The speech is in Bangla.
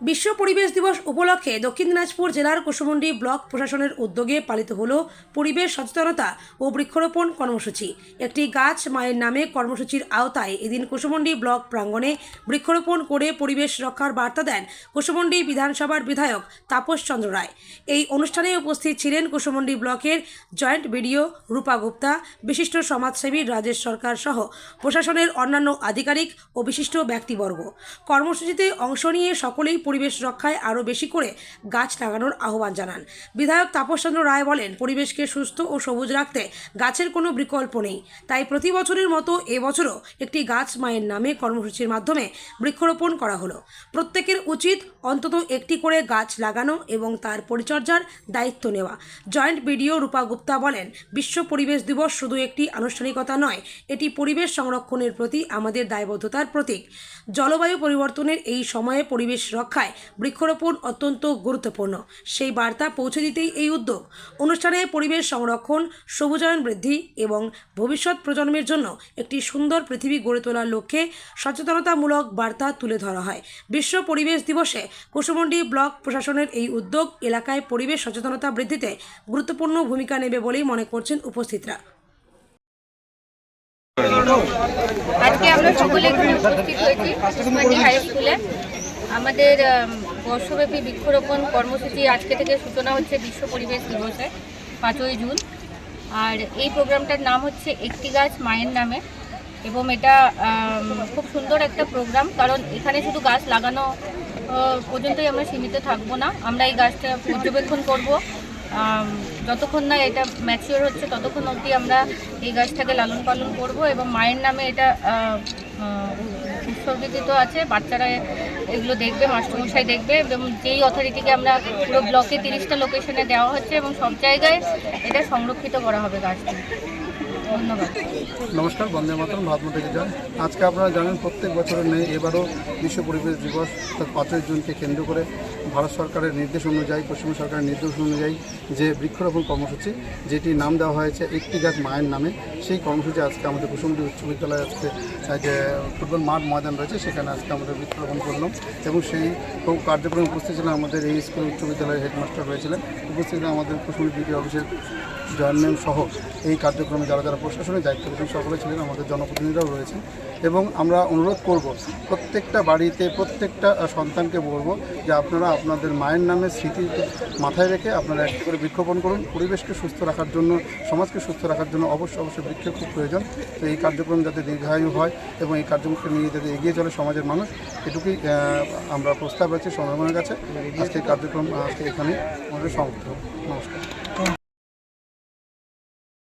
বিশ্ব পরিবেশ দিবস উপলক্ষে দক্ষিণ দিনাজপুর জেলার কুশমুন্ডি ব্লক প্রশাসনের উদ্যোগে পালিত হলো পরিবেশ সচেতনতা ও বৃক্ষরোপণ কর্মসূচি। একটি গাছ মায়ের নামে কর্মসূচির আওতায় এদিন কুশমুন্ডি ব্লক প্রাঙ্গণে বৃক্ষরোপণ করে পরিবেশ রক্ষার বার্তা দেন কুশমুন্ডি বিধানসভার বিধায়ক তাপস চন্দ্র রায়। এই অনুষ্ঠানে উপস্থিত ছিলেন কুশমুন্ডি ব্লকের জয়েন্ট বিডিও রূপা গুপ্তা, বিশিষ্ট সমাজসেবী রাজেশ সরকার সহ প্রশাসনের অন্যান্য আধিকারিক ও বিশিষ্ট ব্যক্তিবর্গ। কর্মসূচিতে অংশ নিয়ে সকলেই পরিবেশ রক্ষায় আরও বেশি করে গাছ লাগানোর আহ্বান জানান। বিধায়ক তাপস চন্দ্র রায় বলেন, পরিবেশকে সুস্থ ও সবুজ রাখতে গাছের কোনো বিকল্প নেই। তাই প্রতি বছরের মতো এবছরও একটি গাছ মায়ের নামে কর্মসূচির মাধ্যমে বৃক্ষরোপণ করা হলো। প্রত্যেকের উচিত অন্তত একটি করে গাছ লাগানো এবং তার পরিচর্যার দায়িত্ব নেওয়া। জয়েন্ট বিডিও রূপা গুপ্তা বলেন, বিশ্ব পরিবেশ দিবস শুধু একটি আনুষ্ঠানিকতা নয়, এটি পরিবেশ সংরক্ষণের প্রতি আমাদের দায়বদ্ধতার প্রতীক। জলবায়ু পরিবর্তনের এই সময়ে পরিবেশ রক্ষায় বৃক্ষরোপণ অত্যন্ত গুরুত্বপূর্ণ, সেই বার্তা পৌঁছে দিতেই এই উদ্যোগ। অনুষ্ঠানে পরিবেশ সংরক্ষণ, সবুজায়ন বৃদ্ধি এবং ভবিষ্যৎ প্রজন্মের জন্য একটি সুন্দর পৃথিবী গড়ে তোলার লক্ষ্যে সচেতনতামূলক বার্তা তুলে ধরা হয়। বিশ্ব পরিবেশ দিবসে কুশমুন্ডি ব্লক প্রশাসনের এই উদ্যোগ এলাকায় পরিবেশ সচেতনতা বৃদ্ধিতে গুরুত্বপূর্ণ ভূমিকা নেবে বলেই মনে করছেন উপস্থিতরা। আজকে আমরা সকলে এখানে উপস্থিত হয়েছি কুশমুন্ডি হাই স্কুলে। আমাদের বর্ষব্যাপী বৃক্ষরোপণ কর্মসূচি আজকে থেকে সূচনা হচ্ছে বিশ্ব পরিবেশ দিবসে 5ই জুন। আর এই প্রোগ্রামটার নাম হচ্ছে একটি গাছ মায়ের নামে, এবং এটা খুব সুন্দর একটা প্রোগ্রাম, কারণ এখানে শুধু গাছ লাগানো পর্যন্তই আমরা সীমিত থাকবো না। আমরা এই গাছটা পর্যবেক্ষণ করব, যতক্ষণ না এটা ম্যাচিওর হচ্ছে ততক্ষণ অবধি আমরা এই গাছটাকে লালন পালন করব, এবং মায়ের নামে এটা উৎসর্গিত আছে। বাচ্চারা এগুলো দেখবে, মাস্টারমশাই দেখবে, এবং যেই অথরিটিকে আমরা পুরো ব্লকে 30টা লোকেশনে দেওয়া হচ্ছে এবং সব জায়গায় এটা সংরক্ষিত করা হবে গাছটি। ধন্যবাদ। নমস্কার, বন্দে মাতরম, ভারত মাতা কি জয়। আজকে আপনারা জানেন প্রত্যেক বছরের নেই, এবারও বিশ্ব পরিবেশ দিবস অর্থাৎ 5ই জুনকে কেন্দ্র করে ভারত সরকারের নির্দেশ অনুযায়ী, পশ্চিমবঙ্গ সরকারের নির্দেশ অনুযায়ী যে বৃক্ষরোপণ কর্মসূচি, যেটি নাম দেওয়া হয়েছে একটি গাছ মায়ের নামে, সেই কর্মসূচি আজকে আমাদের কুশমুন্ডি উচ্চ বিদ্যালয়ে আজকে যে ফুটবল মাঠ ময়দান রয়েছে সেখানে আজকে আমাদের বৃক্ষরোপণ করলাম। এবং সেই কার্যক্রমে উপস্থিত ছিলেন আমাদের এই স্কুল উচ্চ বিদ্যালয়ের হেডমাস্টার রয়েছিলেন, উপস্থিত ছিলেন আমাদের কুশমুন্ডি বিডিও অফিসের জয়েন্টম্যান সহ এই কার্যক্রমে যারা যারা প্রশাসনের দায়িত্ব রয়েছেন সকলে ছিলেন, আমাদের জনপ্রতিনিধিরাও রয়েছেন। এবং আমরা অনুরোধ করব প্রত্যেকটা বাড়িতে প্রত্যেকটা সন্তানকে বলবো যে আপনারা আপনাদের মায়ের নামে স্মৃতি মাথায় রেখে আপনারা একটি করে বৃক্ষরোপণ করুন। পরিবেশকে সুস্থ রাখার জন্য, সমাজকে সুস্থ রাখার জন্য অবশ্যই বৃক্ষের খুব প্রয়োজন। তো এই কার্যক্রম যাতে দীর্ঘায়ু হয় এবং এই কার্যক্রমকে নিয়ে যাতে এগিয়ে চলে সমাজের মানুষ, এটুকুই আমরা প্রস্তাব রাখছি সংগ্রামের কাছে। আজকে কার্যক্রম আজকে এখানেই আমাদের সমাপ্ত। নমস্কার।